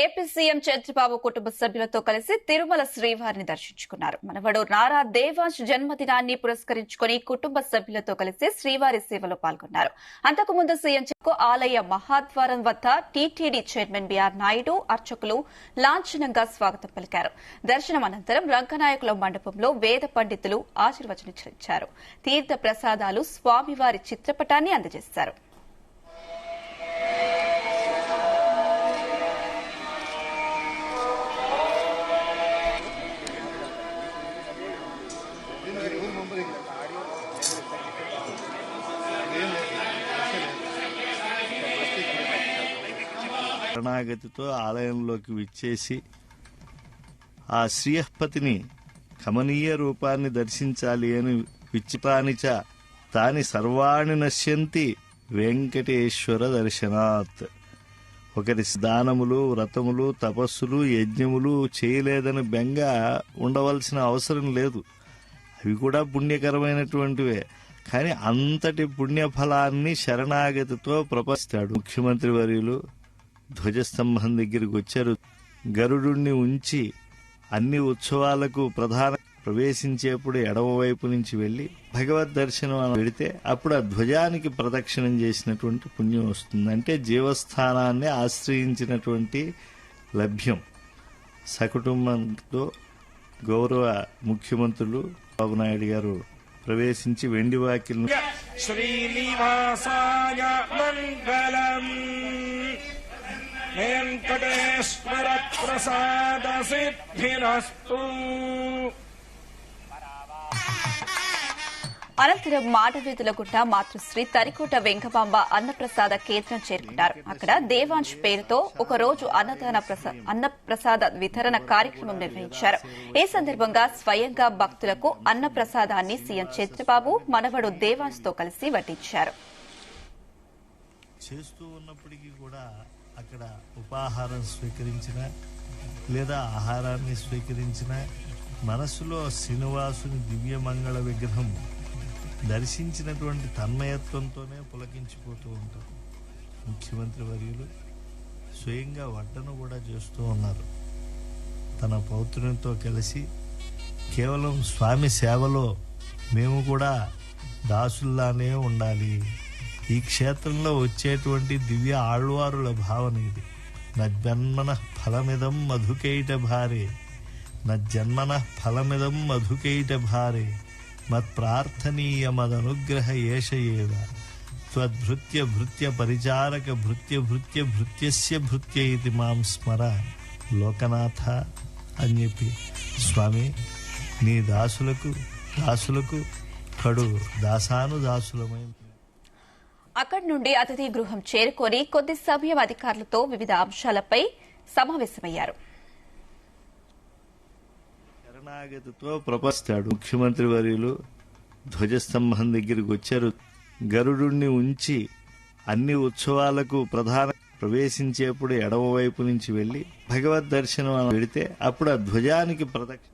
AP CM Chandrababu కుటుంబ సభ్యులతో కలిసి తిరుమల శ్రీవారిని దర్శించుకున్నారు. మనవడు నారా దేవాంశ్ జన్మదినాన్ని పురస్కరించుకుని కుటుంబ సభ్యులతో కలిసి శ్రీవారి సేవలో పాల్గొన్నారు. అంతకుముందు సీఎం ఆలయ మహాద్వారం వద్ద టీటీడీ చైర్మన్ బీఆర్ నాయుడు అర్చకులు లాంఛనంగా స్వాగతం పలికారు. దర్శనం అనంతరం రంగనాయకుల మండపంలో వేద పండితులు ఆశీర్వచనించారు. తీర్థ ప్రసాదాలు స్వామివారి చిత్రపటాన్ని అందజేశారు. శరణాగతితో ఆలయంలోకి విచ్చేసి ఆ శ్రీయపతిని కమనీయ రూపాన్ని దర్శించాలి అని విచ్చితానిచ తాని సర్వాణి నశ్యంతి వెంకటేశ్వర దర్శనాత్. ఒకరి దానములు, వ్రతములు, తపస్సులు, యజ్ఞములు చేయలేదని బెంగ ఉండవలసిన అవసరం లేదు. అవి కూడా పుణ్యకరమైనటువంటివే. కానీ అంతటి పుణ్యఫలాన్ని శరణాగతితో ప్రపస్తాడు. ముఖ్యమంత్రి వర్యులు ధ్వజస్తంభం దగ్గరికి వచ్చారు. గరుడుణ్ణి ఉంచి అన్ని ఉత్సవాలకు ప్రవేశించేప్పుడు ఎడమవైపు నుంచి వెళ్లి భగవద్ దర్శనం వెళితే అప్పుడు ఆ ధ్వజానికి ప్రదక్షిణం చేసినటువంటి పుణ్యం వస్తుంది. అంటే జీవస్థానాన్ని ఆశ్రయించినటువంటి లభ్యం. సకుటుంబంతో గౌరవ ముఖ్యమంత్రులు బాబు నాయుడు గారు ప్రవేశించి వెండి వాకిల్ శ్రీనివాసాయ మంగళం వెంకటేశ్వర ప్రసాద సిద్ధిరస్తు. అనంతరం మాటవీధులగుట్ట మాతృశ్రీ తరికోట వెంకమాంబ అన్నప్రసాద కేంద్రం చేరుకున్నారు. అక్కడ దేవాంశ్ పేరుతో ఒక రోజు అన్నప్రసాద వితరణ కార్యక్రమం నిర్వహించారు. ఈ సందర్భంగా స్వయంగా భక్తులకు అన్నప్రసాదాన్ని సీఎం చంద్రబాబు మనవడు దేవాంశ్ తో కలిసి వడ్డించారు. చేస్తూ ఉన్నప్పటికీ కూడా అక్కడ ఉపాహారం స్వీకరించిన లేదా ఆహారాన్ని స్వీకరించిన మనసులో శ్రీనివాసుని దివ్యమంగళ విగ్రహం దర్శించినటువంటి తన్మయత్వంతోనే పులకించిపోతూ ఉంటారు. ముఖ్యమంత్రి వర్యులు స్వయంగా వడ్డను కూడా చేస్తూ ఉన్నారు. తన పౌత్రునితో కలిసి కేవలం స్వామి సేవలో మేము కూడా దాసుల్లానే ఉండాలి. ఈ క్షేత్రంలో వచ్చేటువంటి దివ్య ఆళ్వారుల భావన ఇది. నజ్జన్మన ఫలమిదం మధుకైట భారే, నజ్జన్మన ఫలమిదం మధుకైట భారే, మత్ప్రార్థనీయ మదనుగ్రహ ఏషయేవ త్వద్భృత్య భృత్య పరిచారక భృత్య భృత్య భృత్యస్య భృత్య ఇది మాం స్మర లోకనాథ అని చెప్పి స్వామి నీ దాసులకు కడు దాసాను దాసులమై. అక్కడి నుండి అతిథి గృహం చేరుకొని కొద్ది సమయం అధికారులతో వివిధ అంశాలపై సమావేశమయ్యారు. శరణాగతితో ప్రపస్తాడు. ముఖ్యమంత్రి వర్యులు ధ్వజస్తంభం దగ్గరికి వచ్చారు. గరుడుణ్ణి ఉంచి అన్ని ఉత్సవాలకు ప్రవేశించేప్పుడు ఎడమవైపు నుంచి వెళ్లి భగవద్ దర్శనం వెళితే అప్పుడు ఆ ధ్వజానికి ప్రదక్షిణ